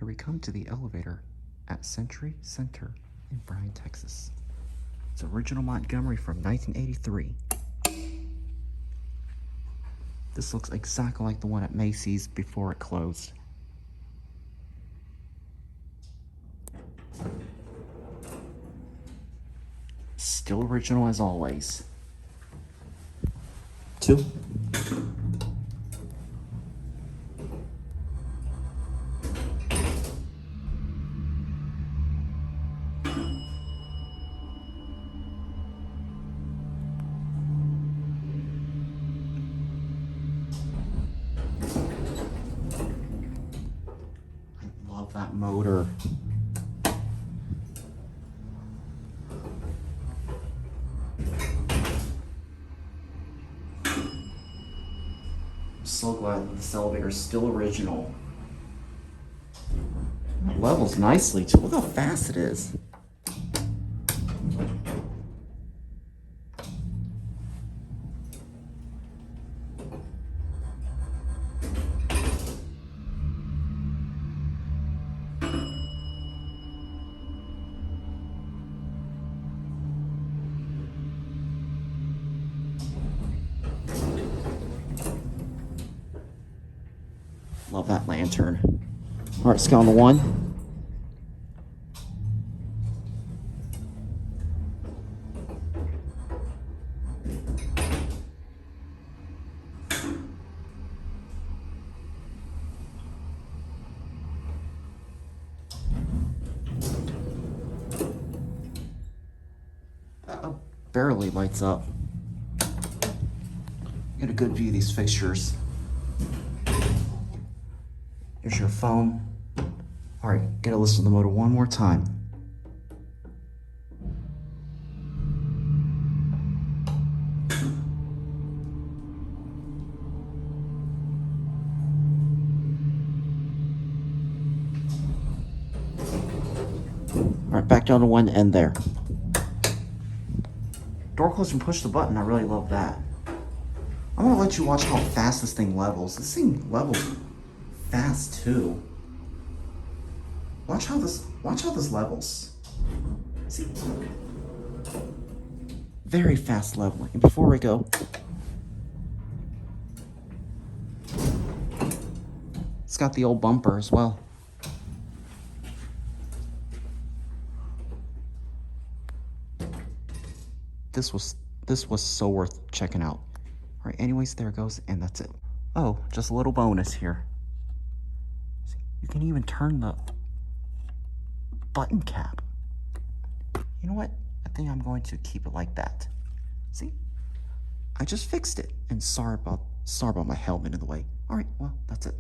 we come to the elevator at Century Center in Bryan, Texas. It's original Montgomery from 1983. This looks exactly like the one at Macy's before it closed. Still original as always. 2. I love that motor. I'm so glad that this elevator is still original. It levels nicely too. Look how fast it is. Love that lantern. All right, let's go on the 1. That barely lights up. Get a good view of these fixtures. Here's your phone. All right, gotta listen to the motor one more time. All right, back down to 1 end there. Door close and push the button. I really love that. I'm gonna let you watch how fast this thing levels. This thing levels fast too. Watch how this levels. See? Very fast leveling. And before we go, it's got the old bumper as well. This was so worth checking out. All right, anyways, there it goes, and that's it. Oh, just a little bonus here. See, you can even turn the button cap. You know what? I think I'm going to keep it like that. See? I just fixed it. And sorry about my helmet in the way. All right, well, that's it.